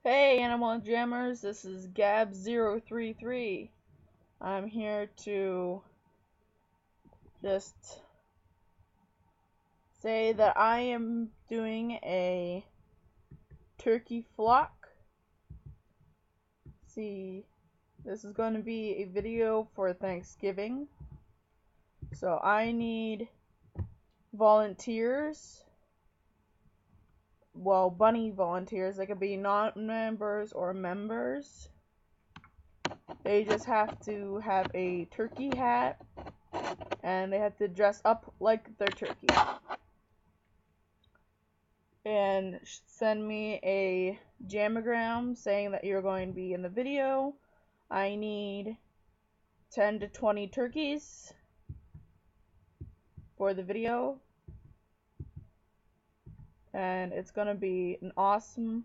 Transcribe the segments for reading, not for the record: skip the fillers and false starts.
Hey Animal Jammers, this is Gab033. I'm here to just say that I am doing a turkey flock. See, this is going to be a video for Thanksgiving. So I need volunteers. Well, bunny volunteers. They could be non-members or members. They just have to have a turkey hat, and they have to dress up like their turkey. And send me a jammogram saying that you're going to be in the video. I need 10 to 20 turkeys for the video. And it's going to be an awesome,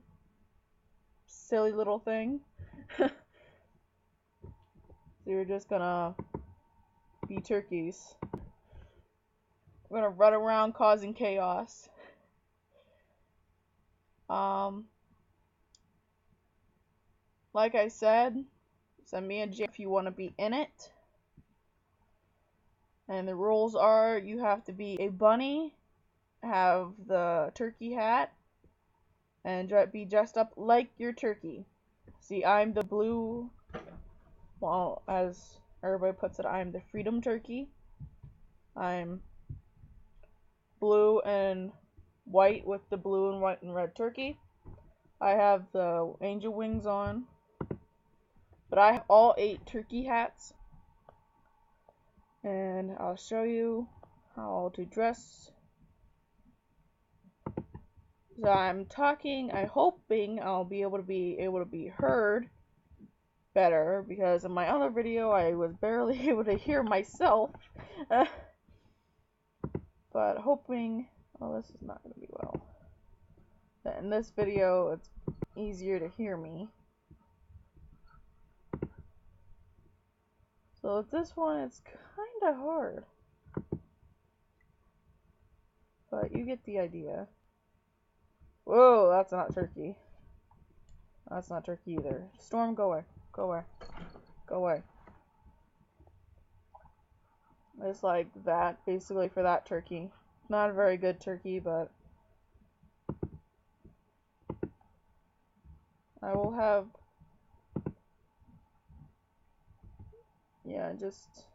silly little thing. So you're just going to be turkeys. We're going to run around causing chaos. Like I said, send me a jam if you want to be in it. And the rules are you have to be a bunny, have the turkey hat, and be dressed up like your turkey. See, I'm the blue, well, as everybody puts it, I'm the freedom turkey. I'm blue and white with the blue and white and red turkey. I have the angel wings on. But I have all 8 turkey hats. And I'll show you how to dress. So I'm hoping I'll be able to be heard better, because in my other video I was barely able to hear myself. But hoping, oh, this is not going to be well. In this video it's easier to hear me. So with this one it's kinda hard. But you get the idea. Whoa, that's not turkey. That's not turkey either. Storm, go away. Go away. Go away. It's like that, basically, for that turkey. Not a very good turkey, but I will have, yeah, just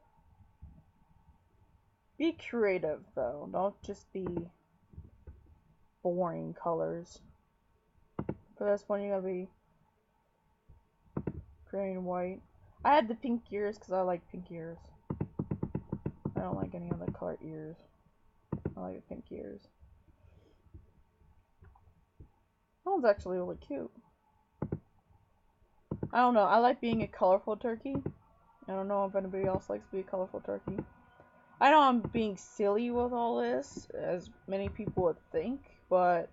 be creative, though. Don't just be boring colors. For this one, you gotta be gray and white. I had the pink ears because I like pink ears. I don't like any other color ears. I like the pink ears. That one's actually really cute. I don't know. I like being a colorful turkey. I don't know if anybody else likes to be a colorful turkey. I know I'm being silly with all this, as many people would think, but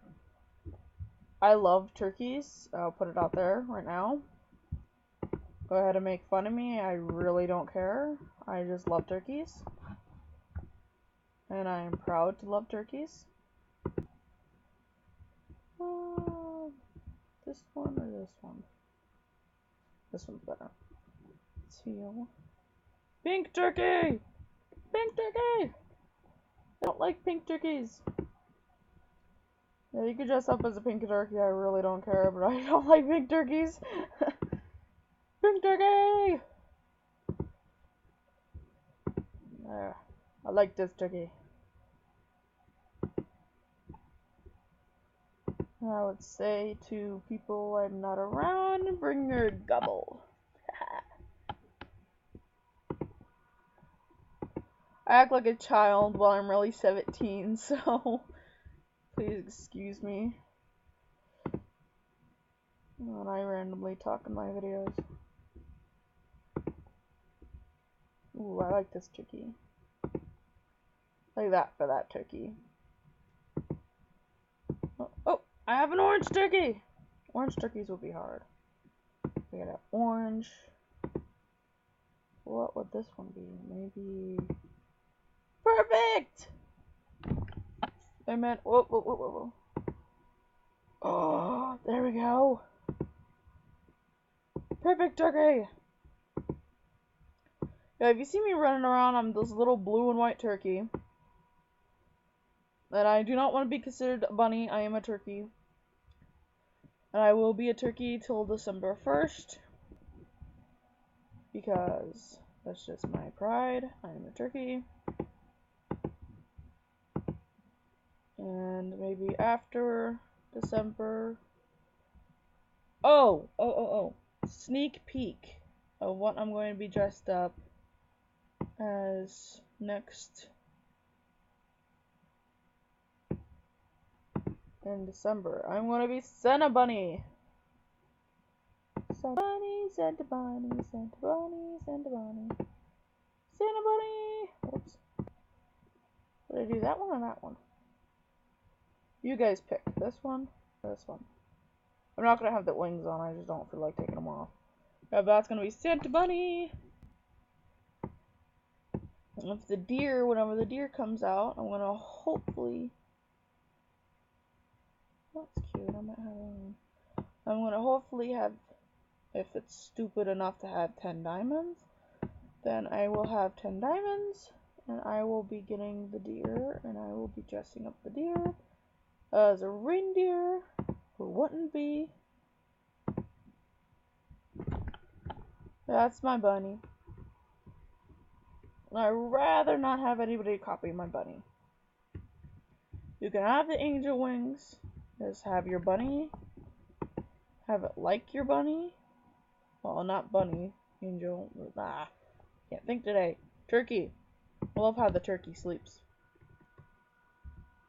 I love turkeys. I'll put it out there right now. Go ahead and make fun of me. I really don't care. I just love turkeys. And I am proud to love turkeys. This one or this one? This one's better. Teal. Pink turkey! Pink turkey! I don't like pink turkeys. Yeah, you could dress up as a pink turkey. I really don't care, but I don't like pink turkeys. Pink turkey! There. I like this turkey. I would say to people I'm not around, bring your gobble. I act like a child while I'm really 17, so please excuse me when I randomly talk in my videos. Ooh, I like this turkey. Like that for that turkey. Oh, I have an orange turkey! Orange turkeys will be hard. We got an orange. What would this one be? Maybe... Perfect! I meant... Whoa, whoa, whoa, whoa, whoa. Oh, there we go. Perfect turkey! Yeah, if you see me running around, I'm this little blue and white turkey. And I do not want to be considered a bunny. I am a turkey. And I will be a turkey till December 1st. Because that's just my pride. I am a turkey. And maybe after December. Oh! Sneak peek of what I'm going to be dressed up as next in December. I'm going to be Santa Bunny. Santa Bunny, Santa Bunny, Santa Bunny, Santa Bunny. Santa Bunny! Oops. Did I do that one or that one? You guys pick. This one or this one. I'm not going to have the wings on. I just don't feel like taking them off. Yeah, that's going to be Santa Bunny. And if the deer, whenever the deer comes out, I'm going to hopefully... That's cute. I might have one. I'm going to hopefully have, if it's stupid enough to have 10 diamonds, then I will have 10 diamonds, and I will be getting the deer, and I will be dressing up the deer as a reindeer, who wouldn't be. That's my bunny. I'd rather not have anybody copy my bunny. You can have the angel wings, just have your bunny, have it like your bunny. Well, not bunny, angel, can't think today. Turkey. I love how the turkey sleeps.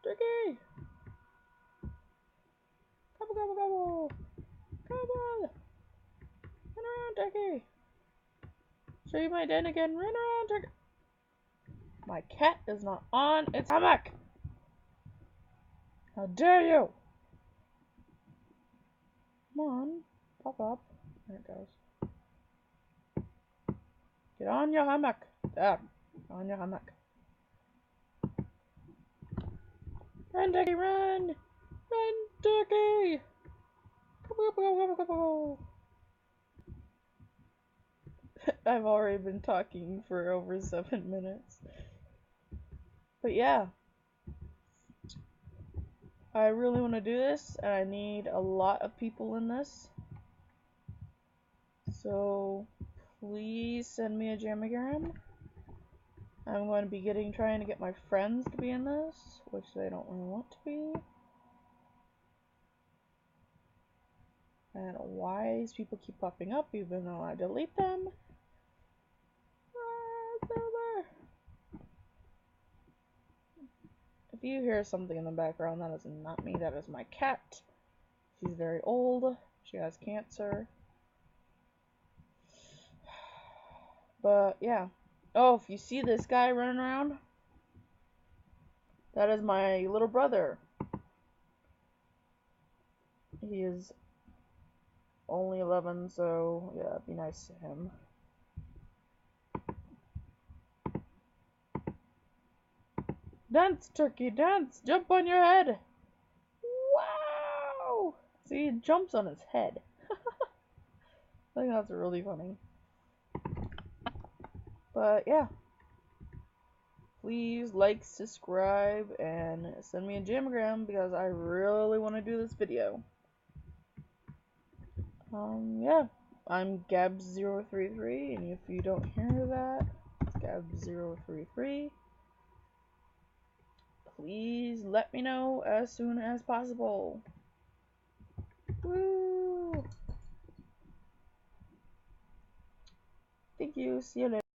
Turkey! Gobble, gobble, gobble! Gobble! Run around, turkey! Show you my den again. Run around, turkey! My cat is not on its hammock! How dare you! Come on, pop up. There it goes. Get on your hammock. There, on your hammock. Run, turkey, run! Run, turkey! Go, go, go, go, go. I've already been talking for over 7 minutes. But yeah. I really want to do this, and I need a lot of people in this. So, please send me a Jamagram. I'm going to be trying to get my friends to be in this, which they don't really want to be. And why these people keep popping up even though I delete them. It's over. If you hear something in the background, that is not me, that is my cat. She's very old. She has cancer. But yeah. Oh, if you see this guy running around, that is my little brother. He is only 11, so yeah, be nice to him. Dance, turkey, dance! Jump on your head! Wow! See, it jumps on his head. I think that's really funny. But yeah. Please like, subscribe, and send me a Jamagram because I really want to do this video. Yeah. I'm Gabs033, and if you don't hear that, it's Gabs033. Please let me know as soon as possible. Woo! Thank you. See you later.